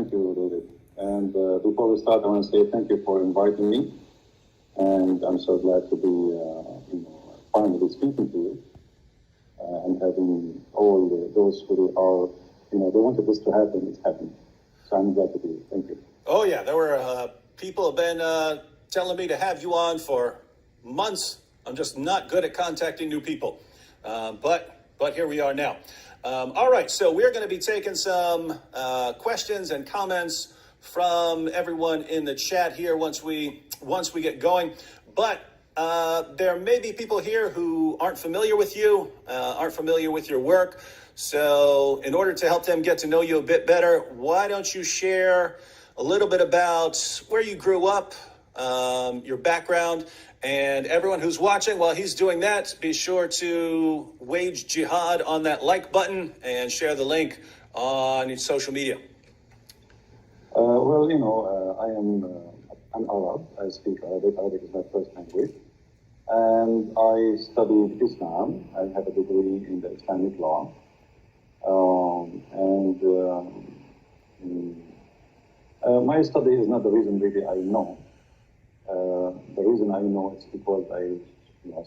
thank you, David. And before we start, I want to say thank you for inviting me. And I'm so glad to be, finally speaking to you and having all those who are, they wanted this to happen. It's happening. So I'm glad to be here. Thank you. Oh, yeah. There were people have been telling me to have you on for months. I'm just not good at contacting new people. But here we are now. All right. So we're going to be taking some questions and comments from everyone in the chat here once we get going. But there may be people here who aren't familiar with you, aren't familiar with your work. So in order to help them get to know you a bit better, why don't you share a little bit about where you grew up, your background, and everyone who's watching, while he's doing that, be sure to wage jihad on that like button and share the link on your social media. I am an Arab. I speak Arabic. Arabic is my first language. And I studied Islam. I have a degree in the Islamic law. My study is not the reason really I know. The reason I know is because I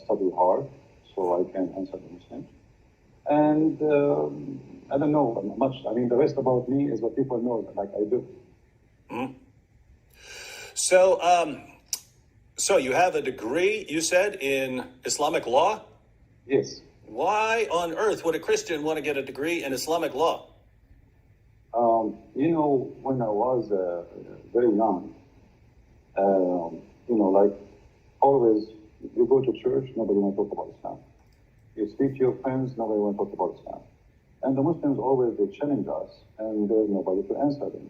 study hard, so I can answer the Muslims. And I don't know much. I mean, the rest about me is what people know, like I do. Mm-hmm. So you have a degree, you said, in Islamic law? Yes. Why on earth would a Christian want to get a degree in Islamic law? When I was very young, like always, you go to church, nobody want to talk about Islam. You speak to your friends, nobody want to talk about Islam. And the Muslims always, they challenge us, and there's nobody to answer them.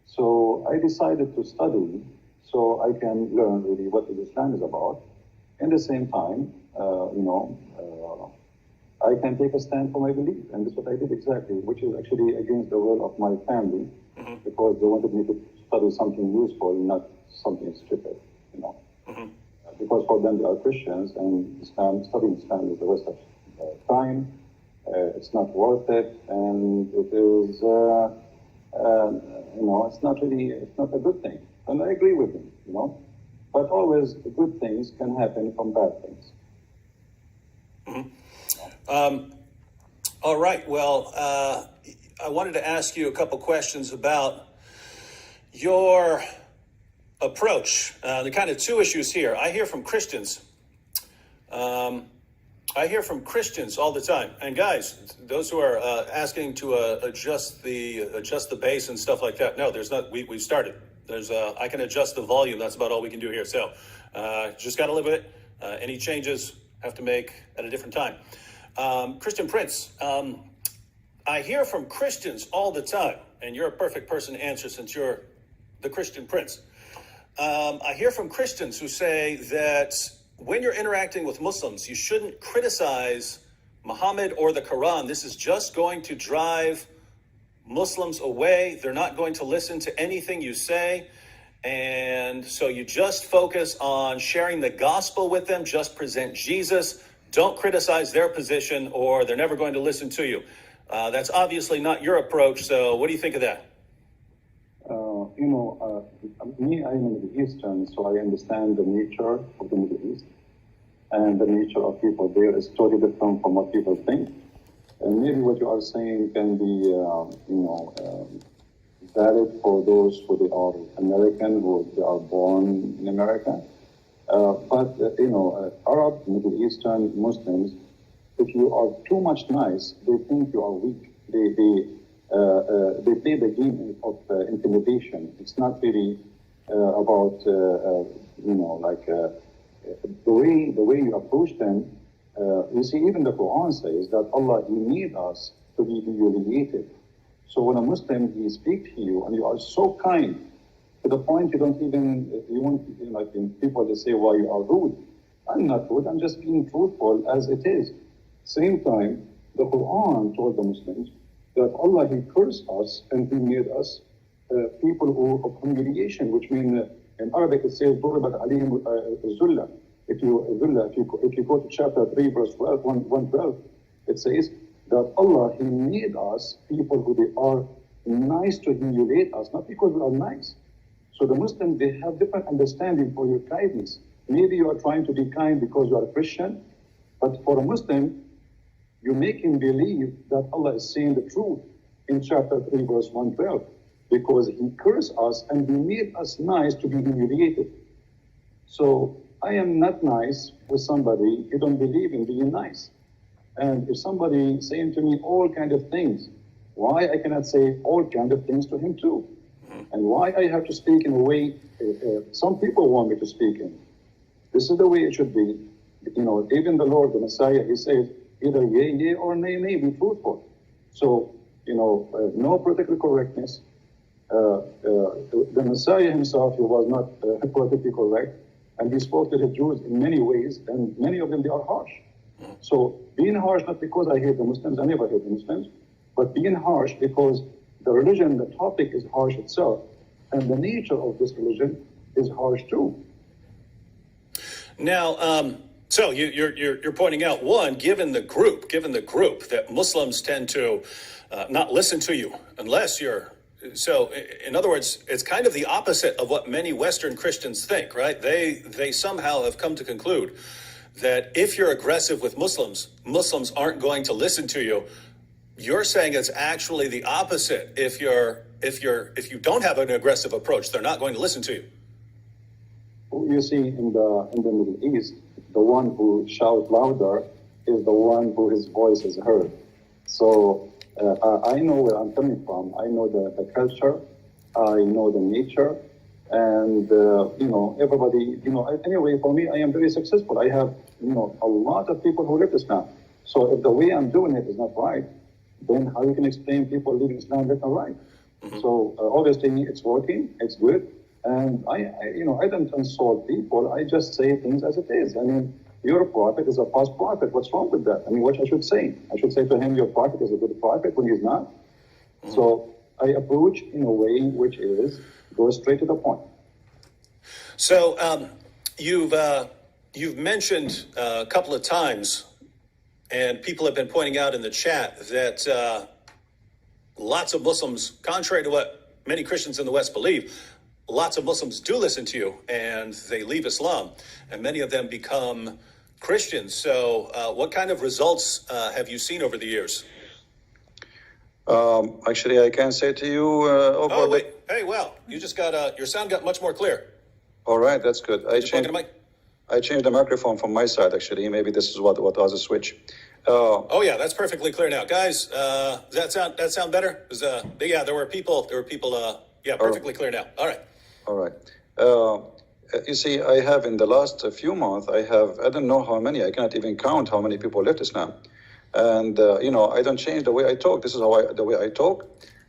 So I decided to study so I can learn really what Islam is about. In the same time, I can take a stand for my belief, and that's what I did exactly, which is actually against the will of my family, because they wanted me to study something useful, not something stupid, Because for them, they are Christians, and studying Islam is the waste of time. It's not worth it, and it is, it's not a good thing. And I agree with them, But always good things can happen from bad things. All right. Well, I wanted to ask you a couple questions about your approach. The kind of two issues here. I hear from Christians. I hear from Christians all the time. And guys, those who are asking to adjust the bass and stuff like that. No, there's not. We've started. I can adjust the volume. That's about all we can do here. So just got to live with it. Any changes have to make at a different time. Christian Prince, I hear from Christians all the time, and you're a perfect person to answer since you're the Christian Prince. I hear from Christians who say that when you're interacting with Muslims, you shouldn't criticize Muhammad or the Quran. This is just going to drive Muslims away. They're not going to listen to anything you say. And so you just focus on sharing the gospel with them, just present Jesus. Don't criticize their position or they're never going to listen to you. That's obviously not your approach. So what do you think of that? Me, I'm a Middle Eastern, so I understand the nature of the Middle East. And the nature of people there is totally different from what people think. And maybe what you are saying can be, valid for those who they are American, who they are born in America. Arab, Middle Eastern Muslims, if you are too much nice, they think you are weak. They play the game of intimidation. It's not really about the way you approach them. You see, even the Quran says that Allah, He made us to be humiliated. So when a Muslim, he speaks to you and you are so kind to the point you don't even, people they say, why you are rude. I'm not rude, I'm just being truthful as it is. Same time, the Quran told the Muslims that Allah, He cursed us and He made us people of humiliation, which means in Arabic it says, ضُرِبَتْ عَلَيْهِمُ الذُّلَّةِ If you go to chapter 3, verse 12, 112, it says that Allah, He made us people who they are nice to humiliate us, not because we are nice. So the Muslims, they have different understanding for your kindness. Maybe you are trying to be kind because you are a Christian, but for a Muslim, you make him believe that Allah is saying the truth in chapter 3, verse 112, because he cursed us and he made us nice to be humiliated. So I am not nice with somebody who don't believe in being nice. And if somebody saying to me all kind of things, why I cannot say all kind of things to him too? And why I have to speak in a way some people want me to speak in? This is the way it should be. You know, even the Lord, the Messiah, he says, either yea, yea, or nay, nay, be truthful. So, you know, no political correctness. The Messiah himself, he was not politically correct, and he spoke to the Jews in many ways, and many of them, they are harsh. So being harsh, not because I hate the Muslims, I never hate the Muslims, but being harsh because the religion, the topic is harsh itself, and the nature of this religion is harsh too. Now, so you're pointing out, one, given the group that Muslims tend to not listen to you unless you're. So, in other words, it's kind of the opposite of what many Western Christians think, right? They somehow have come to conclude that if you're aggressive with Muslims, Muslims aren't going to listen to you. You're saying it's actually the opposite. If you don't have an aggressive approach, they're not going to listen to you. You see, in the Middle East, the one who shouts louder is the one who his voice is heard. So I know where I'm coming from. I know the culture. I know the nature. And, you know, everybody, you know, anyway, for me, I am very successful. I have, you know, a lot of people who live Islam. So if the way I'm doing it is not right, then how you can explain people leaving Islam left and right? Mm-hmm. So obviously it's working, it's good. And I don't insult people. I just say things as it is. I mean, your prophet is a false prophet. What's wrong with that? I mean, what I should say? I should say to him, your prophet is a good prophet when he's not. Mm-hmm. So I approach in a way which is go straight to the point. So you've mentioned a couple of times, and people have been pointing out in the chat that lots of Muslims, contrary to what many Christians in the West believe, lots of Muslims do listen to you and they leave Islam, and many of them become Christians. So what kind of results have you seen over the years? Actually, I can say to you... Hey, well, you just got, your sound got much more clear. All right, that's good. I changed the microphone from my side, actually. Maybe this is what was a switch. Oh yeah, that's perfectly clear now. Guys, does that sound better? Yeah, there were people, perfectly clear now. All right. All right. You see, I have in the last few months, I don't know how many, I cannot even count how many people left Islam. And, I don't change the way I talk. This is the way I talk.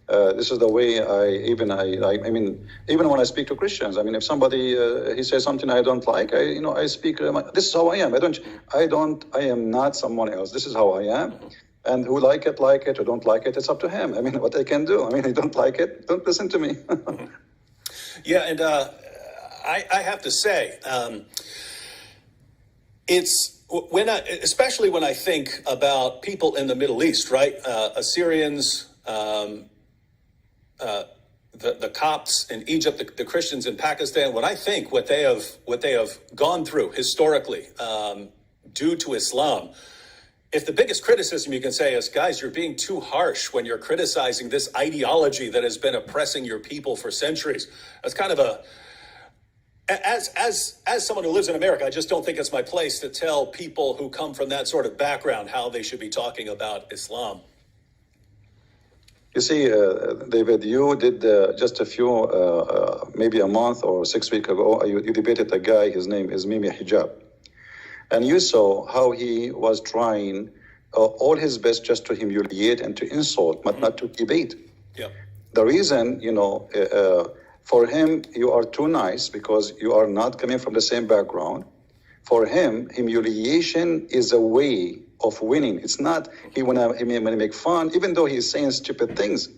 This is the way even when I speak to Christians, I mean, if somebody, he says something I don't like, I speak, this is how I am. I am not someone else. This is how I am. And who like it, or don't like it, it's up to him. I mean, what I can do. I mean, I don't like it, don't listen to me. Yeah, and I have to say, especially when I think about people in the Middle East, right? Assyrians, the Copts in Egypt, the Christians in Pakistan. When I think what they have gone through historically due to Islam, if the biggest criticism you can say is, guys, you're being too harsh when you're criticizing this ideology that has been oppressing your people for centuries. That's kind of as someone who lives in America, I just don't think it's my place to tell people who come from that sort of background how they should be talking about Islam. You see, David, you did just a few, maybe a month or 6 weeks ago, you debated a guy, his name is Mimi Hijab. And you saw how he was trying all his best just to humiliate and to insult, but not to debate. Yeah. The reason, for him, you are too nice because you are not coming from the same background. For him, humiliation is a way of winning. It's not he wanna make fun, even though he's saying stupid things,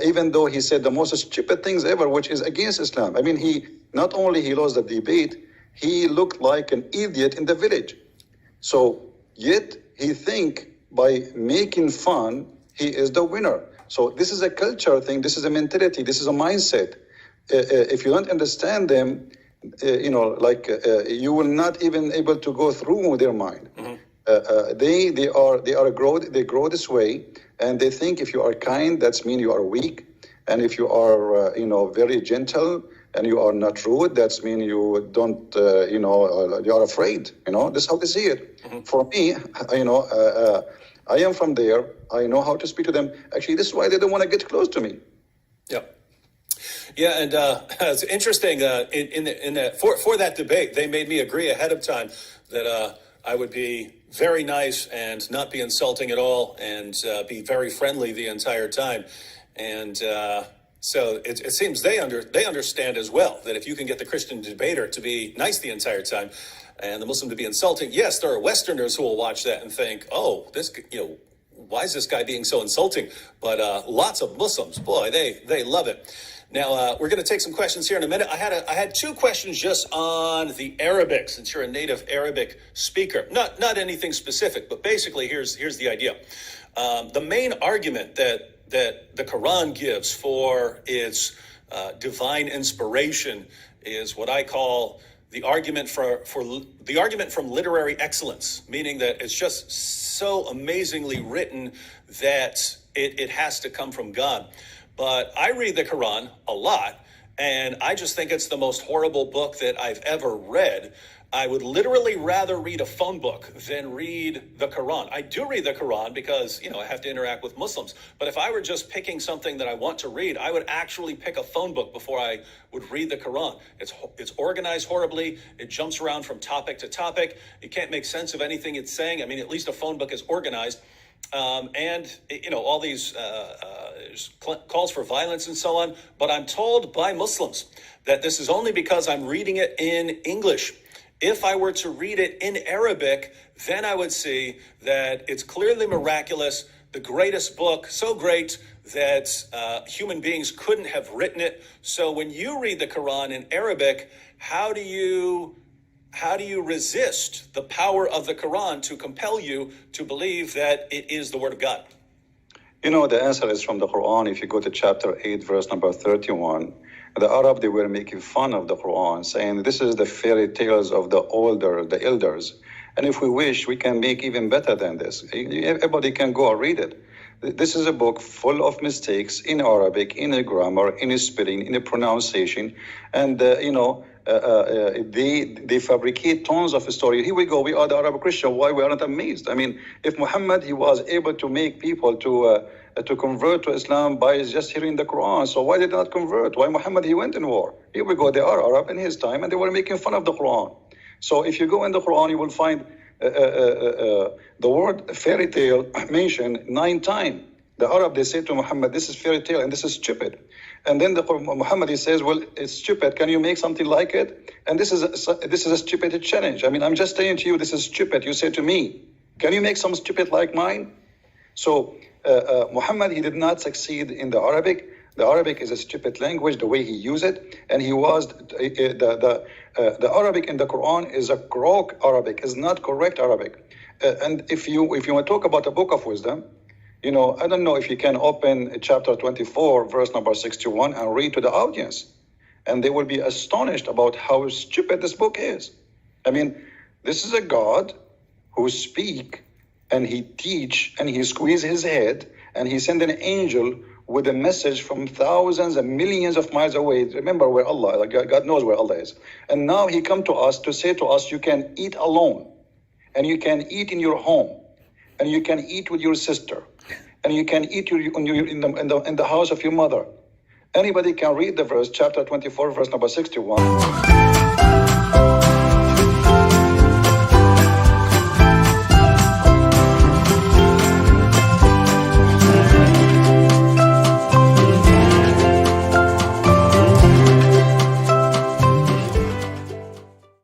even though he said the most stupid things ever, which is against Islam. I mean, he not only he lost the debate, he looked like an idiot in the village. So yet he think by making fun he is the winner. So this is a culture thing. This is a mentality. This is a mindset. If you don't understand them, you will not even able to go through their mind. They grow this way, and they think if you are kind, that's mean you are weak, and if you are very gentle and you are not rude, that's mean you don't you are afraid. This is how they see it. For me, I am from there. I know how to speak to them. Actually, this is why they don't want to get close to me. Yeah, and it's interesting. For that debate, they made me agree ahead of time that I would be very nice and not be insulting at all, and be very friendly the entire time. And so it seems they understand as well that if you can get the Christian debater to be nice the entire time, and the Muslim to be insulting, yes, there are Westerners who will watch that and think, oh, this, why is this guy being so insulting? But lots of Muslims, boy, they love it. Now, we're going to take some questions here in a minute. I had two questions just on the Arabic, since you're a native Arabic speaker. Not anything specific, but basically here's the idea. The main argument that the Quran gives for its divine inspiration is what I call the argument the argument from literary excellence, meaning that it's just so amazingly written that it has to come from God. But I read the Quran a lot, and I just think it's the most horrible book that I've ever read. I would literally rather read a phone book than read the Quran. I do read the Quran because, I have to interact with Muslims. But if I were just picking something that I want to read, I would actually pick a phone book before I would read the Quran. It's organized horribly. It jumps around from topic to topic. You can't make sense of anything it's saying. I mean, at least a phone book is organized. All these calls for violence and so on. But I'm told by Muslims that this is only because I'm reading it in English. If I were to read it in Arabic, then I would see that it's clearly miraculous, the greatest book, so great that human beings couldn't have written it. So when you read the Quran in Arabic, how do you resist the power of the Quran to compel you to believe that it is the word of God? The answer is from the Quran. If you go to chapter 8, verse number 31, the Arab, they were making fun of the Quran, saying this is the fairy tales of the elders. And if we wish, we can make even better than this. Everybody can go and read it. This is a book full of mistakes in Arabic, in the grammar, in the spelling, in the pronunciation. And, they fabricate tons of story. Here we go. We are the Arab Christian. Why we are not amazed? I mean, if Muhammad, he was able to make people to convert to Islam by just hearing the Quran, so why did they not convert? Why Muhammad, he went in war? Here we go. They are Arab in his time, and they were making fun of the Quran. So if you go in the Quran, you will find the word fairy tale mentioned 9 times. The Arab, they say to Muhammad, this is fairy tale and this is stupid. And then Muhammad, he says, well, it's stupid. Can you make something like it? And this is a stupid challenge. I mean, I'm just saying to you, this is stupid. You say to me, can you make some stupid like mine? So Muhammad, he did not succeed in the Arabic. The Arabic is a stupid language, the way he used it. And he was, the Arabic in the Quran is a crook Arabic, is not correct Arabic. And if you want to talk about a book of wisdom, I don't know if you can open chapter 24, verse number 61 and read to the audience. And they will be astonished about how stupid this book is. I mean, this is a God who speak and he teach and he squeeze his head and he send an angel with a message from thousands and millions of miles away. Remember where Allah, God knows where Allah is. And now he come to us to say to us, you can eat alone and you can eat in your home and you can eat with your sister and you can eat in the house of your mother. Anybody can read the verse, chapter 24, verse number 61.